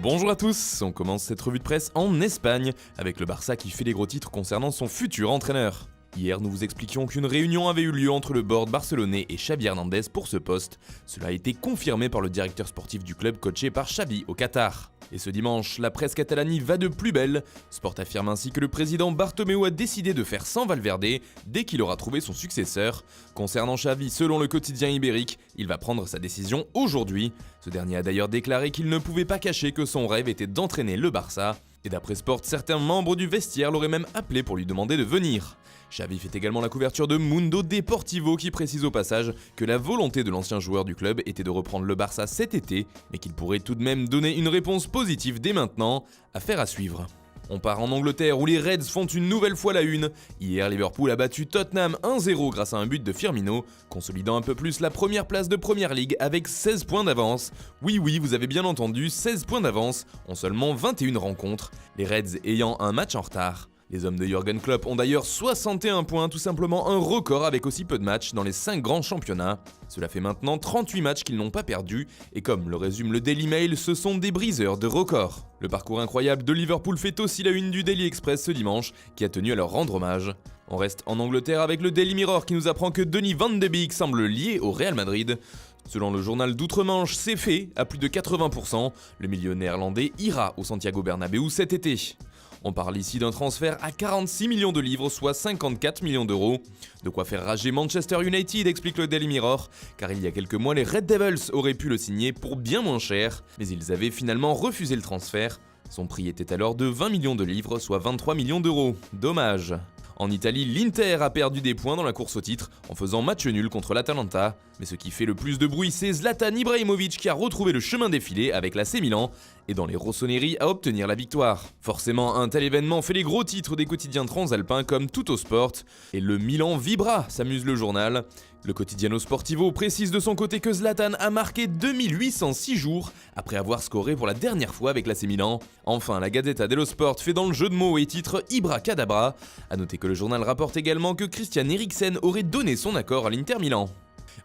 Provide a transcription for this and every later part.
Bonjour à tous, on commence cette revue de presse en Espagne, avec le Barça qui fait les gros titres concernant son futur entraîneur. Hier, nous vous expliquions qu'une réunion avait eu lieu entre le board barcelonais et Xavi Hernandez pour ce poste. Cela a été confirmé par le directeur sportif du club coaché par Xavi au Qatar. Et ce dimanche, la presse catalane va de plus belle. Sport affirme ainsi que le président Bartomeu a décidé de faire sans Valverde dès qu'il aura trouvé son successeur. Concernant Xavi, selon le quotidien ibérique, il va prendre sa décision aujourd'hui. Ce dernier a d'ailleurs déclaré qu'il ne pouvait pas cacher que son rêve était d'entraîner le Barça. Et d'après Sport, certains membres du vestiaire l'auraient même appelé pour lui demander de venir. Xavi fait également la couverture de Mundo Deportivo qui précise au passage que la volonté de l'ancien joueur du club était de reprendre le Barça cet été, mais qu'il pourrait tout de même donner une réponse positive dès maintenant. Affaire à suivre. On part en Angleterre où les Reds font une nouvelle fois la une. Hier, Liverpool a battu Tottenham 1-0 grâce à un but de Firmino, consolidant un peu plus la première place de Premier League avec 16 points d'avance. Oui, vous avez bien entendu, 16 points d'avance en seulement 21 rencontres, les Reds ayant un match en retard. Les hommes de Jürgen Klopp ont d'ailleurs 61 points, tout simplement un record avec aussi peu de matchs dans les 5 grands championnats. Cela fait maintenant 38 matchs qu'ils n'ont pas perdus, et comme le résume le Daily Mail, ce sont des briseurs de records. Le parcours incroyable de Liverpool fait aussi la une du Daily Express ce dimanche, qui a tenu à leur rendre hommage. On reste en Angleterre avec le Daily Mirror qui nous apprend que Donny van de Beek semble lié au Real Madrid. Selon le journal d'outre-Manche, c'est fait, à plus de 80%, le milieu néerlandais ira au Santiago Bernabéu cet été. On parle ici d'un transfert à 46 millions de livres, soit 54 millions d'euros. De quoi faire rager Manchester United, explique le Daily Mirror, car il y a quelques mois, les Red Devils auraient pu le signer pour bien moins cher, mais ils avaient finalement refusé le transfert. Son prix était alors de 20 millions de livres, soit 23 millions d'euros. Dommage. En Italie, l'Inter a perdu des points dans la course au titre en faisant match nul contre l'Atalanta. Mais ce qui fait le plus de bruit, c'est Zlatan Ibrahimovic qui a retrouvé le chemin défilé avec l'AC Milan et dans les rossoneri à obtenir la victoire. Forcément, un tel événement fait les gros titres des quotidiens transalpins comme Tuttosport. Et le Milan vibra, s'amuse le journal. Le Quotidiano Sportivo précise de son côté que Zlatan a marqué 2806 jours après avoir scoré pour la dernière fois avec l'AC Milan. Enfin, la Gazzetta dello Sport fait dans le jeu de mots et titre Ibra Cadabra. A noter que le journal rapporte également que Christian Eriksen aurait donné son accord à l'Inter Milan.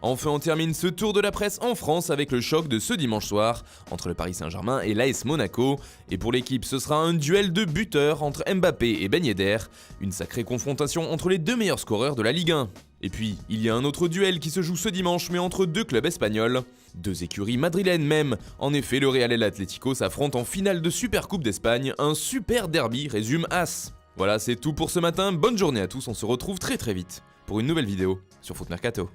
Enfin, on termine ce tour de la presse en France avec le choc de ce dimanche soir entre le Paris Saint-Germain et l'AS Monaco. Et pour l'équipe, ce sera un duel de buteurs entre Mbappé et Ben Yedder. Une sacrée confrontation entre les deux meilleurs scoreurs de la Ligue 1. Et puis, il y a un autre duel qui se joue ce dimanche, mais entre deux clubs espagnols. Deux écuries madrilènes même. En effet, le Real et l'Atlético s'affrontent en finale de Supercoupe d'Espagne. Un super derby, résume AS. Voilà, c'est tout pour ce matin. Bonne journée à tous, on se retrouve très vite pour une nouvelle vidéo sur Foot Mercato.